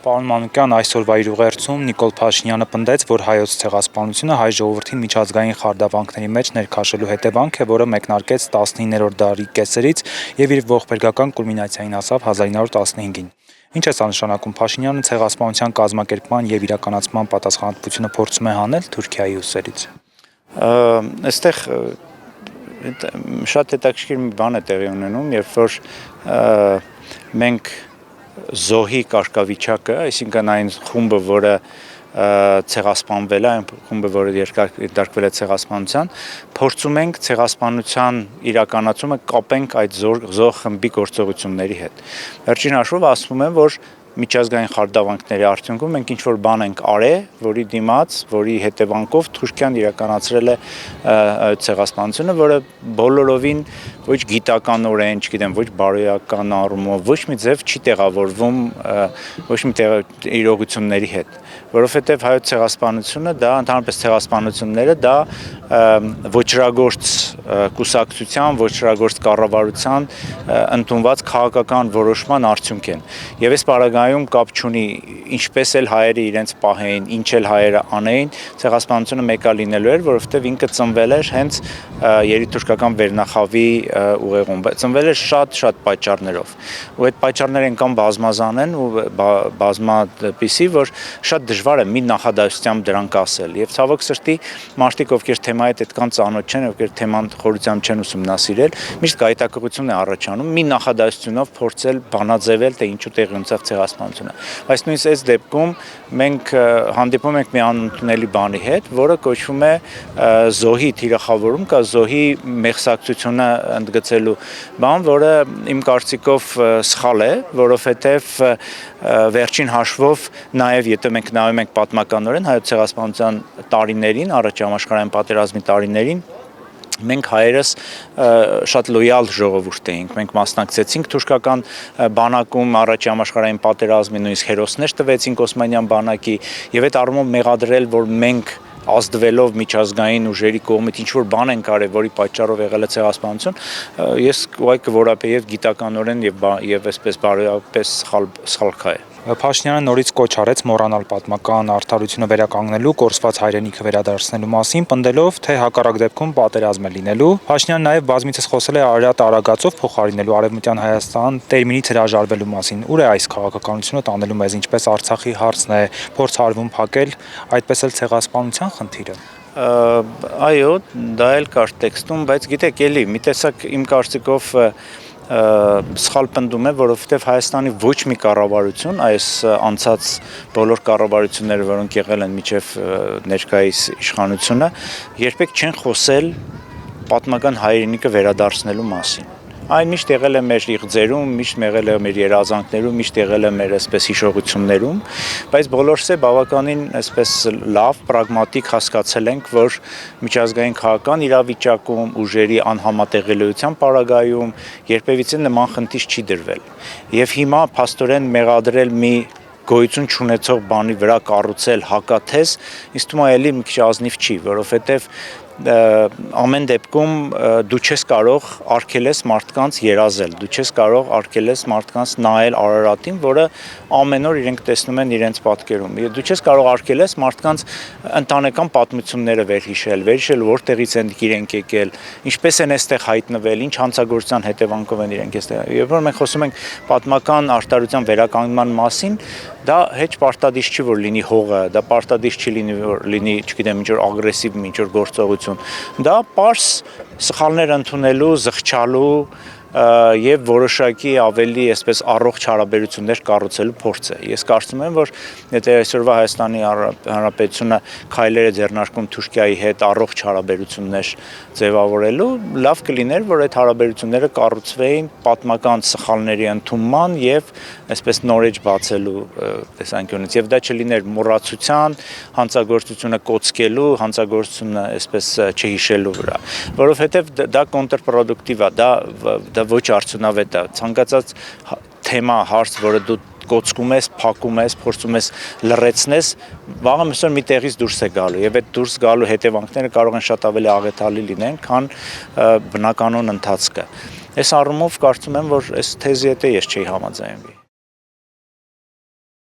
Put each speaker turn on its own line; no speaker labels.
Պարոն Մանուկյան, այսօրվա իր ուղերձում Նիկոլ Փաշինյանը պնդեց, որ հայոց ցեղասպանությունը հայ ժողովրդին միջազգային խարդավանքների մեջ ներքաշելու հետևանք է, որը մեկնարկեց 19-րդ դարի կեսերից եւ իր ողբերգական կուլմինացիային հասավ 1915-ին։ Ինչ է սա նշանակում? Փաշինյանը ցեղասպանության կազմակերպման եւ իրականացման պատասխանատվությունը փորձում է հանել Թուրքիայի ուսերից։
Այստեղ շատ հետաքրքիր մի բան է տեղի ունենում, երբ որ մենք զոհի կարգավիճակը, այսինքն այն խումբը, որը ցեղասպանվել է, այն խումբը, որը ենթարկվել է ցեղասպանության, փորձում ենք ցեղասպանության իրականացումը կապենք այդ զոհ խմբի գործողությունների հետ։ Վերջին հաշվով ասվում է, որ միջազգային խարդավանքների արդյունքում մենք ինչ-որ բան ենք արել, որի դիմաց, որի հետևանքով Թուրքիան իրականացրել է ցեղասպանությունը, որը բոլորովին ոչ գիտականորեն, չգիտեմ, ոչ բարոյական առումով, ոչ մի ձև չի տեղավորվում ոչ մի իրողությունների հետ, որովհետև հայոց ցեղասպանությունը դա ընդհանրապես ցեղասպանությունները դա ոչրագործ կուսակցության, ոչրագործ կառավարության ընդունված քաղաքական որոշման արդյունք են։ Եվ այս պարագայում կապ չունի ինչպես էլ հայերը իրենց պահեին, ինչ էլ հայերը անեին, ցեղասպանությունը մեկա լինելու էր, որովհետև ինքը ծնվել էր հենց երիտուրքական վերնախավի ուղեղում, ծնվել էր շատ պատճառներով։ Ու այդ պատճառները այնքան բազմազան են ու բազմադեպիսի, որ շատ դժվար է մի նախադասությամբ դրանք ասել։ Եվ ցավոք սրտի մարդիկ, ովքեր թեմայի հետ այդքան ծանոթ չեն, ովքեր թեման խորությամբ չեն ուսումնասիրել, միշտ գայթակղություն է առաջանում մի նախադասությունով փորձել բանաձևել, թե ինչու տեղի ունեցավ ցեղասպանությունը։ Բայց նույնիսկ այս դեպքում մենք հանդիպում ենք մի անընդունելի բանի հետ, որը կոչվում է զոհի թիրախավորում կամ զոհի մեղսակցությունը ընդգծելու բան, որը իմ կարծիքով սխալ է, որովհետև վերջին հաշվով նաև եթե մենք նայում ենք պատմականորեն հայոց ցեղասպանության տարիներին, առաջ համաշխարհային պատերազմի տարիներին, մենք հայերս շատ լոյալ ժողովուրդ էինք, մենք մասնակցեցինք թուրքական բանակում առաջ համաշխարհային պատերազմի, նույնիսկ հերոսներ տվեցինք Օսմանյան բանակի եւ այդ առումով մեղադրել, որ մենք ազդվելով միջազգային ուժերի կողմից ինչ-որ բան են արել, որի պատճառով եղել է ցեղասպանություն, ես ուղղակի կորապեև գիտականորեն եւ այսպես բարոյապես սխալ քայլ է։
Փաշինյանը նորից կոչ արեց մոռանալ պատմական արդարությունը վերականգնելու, կորսված հայրենիքը վերադարձնելու մասին, պնդելով, թե հակառակ դեպքում պատերազմ է լինելու։ Փաշինյանը նաև բազմիցս խոսել է Արարատ արագածով փոխարինելու Արևմտյան Հայաստան տերմինից հրաժարվելու մասին։ Ուր է այս քաղաքականությունը տանելու մեզ, ինչպես Արցախի հարցն է, փորձ արվում փակել, այդպես էլ ցեղասպանության խնդիրը։
Այո, դա էլ կար տեքստում, բայց գիտեք, էլի մի տեսակ իմ կարծիքով սխալ պնդում է, որովհետև Հայաստանի ոչ մի կառավարություն, այս անցած բոլոր կառավարությունները, որոնք եղել են մինչև ներկայիս իշխանությունը, երբեք չեն խոսել պատմական հայրենիքը վերադարձնելու մասին։ Այն միշտ եղել է մեր իղձերում, միշտ եղել է մեր երազանքներում, միշտ եղել է մեր այսպես հիշողություններում, բայց բոլորս է բավականին այսպես լավ, պրագմատիկ հասկացել ենք, որ միջազգային քաղաքական իրավիճակում, ուժերի անհամատեղելիության պարագայում երբևիցե նման խնդիր չի դրվել։ Եվ հիմա փաստորեն մեղադրել մի գոյություն չունեցող բանի վրա կառուցել հակաթեզ, ինձ թվում է էլի մի քիչ ազնիվ չի, որովհետև ամեն դեպքում դու չես կարող արգելես մարդկանց երազել, դու չես կարող արգելես մարդկանց նայել Արարատին, որը ամեն օր իրենք տեսնում են իրենց պատկերում։ Դու չես կարող արգելես մարդկանց ընտանեկան պատմությունները վերհիշել, որտեղից են իրենք եկել, ինչպես են այստեղ հայտնվել, ինչ հանցագործության հետևանքով են իրենք այստեղ։ Երբ որ մենք խոսում ենք պատմական արտադրության վերականգնման մասին, դա հեչ պարտադիր չի, որ լինի հողը, դա պարտադիր չի լինի, որ լինի, չգիտեմ, ինչ-որ ագրեսիվ, ինչ-որ գործողություն։ Դա պարզ սխալներ ընդունելու, զղջալու եւ որոշակի ավելի այսպես առողջ հարաբերություններ կառուցելու փորձ է։ Ես կարծում եմ, որ եթե այսօրվա Հայաստանի Հանրապետությունը քայլեր է ձեռնարկում Թուրքիայի հետ առողջ հարաբերություններ ձևավորելու, լավ կլիներ, որ այդ հարաբերությունները կառուցվեին պատմական սխալների ընդունման եւ այսպես նորեջ բացելու տեսանկյունից, եւ դա չլիներ մոռացության, հանցագործությունը կոծկելու, հանցագործությունը այսպես չհիշելու վրա, որովհետեւ դա կոնտրպրոդուկտիվ է, դա ոչ արդյունավետ է, ցանկացած թեմա, հարց, որը դու կոծկում ես, փակում ես, փորձում ես լռեցնես, վաղը միսօր մի տեղից դուրս է գալու եւ այդ դուրս գալու հետևանքները կարող են շատ ավելի աղետալի լինեն, քան բնականon ընթացքը։ Այս առումով կարծում եմ, որ այս թեզի հետ ես չի համաձայնվի։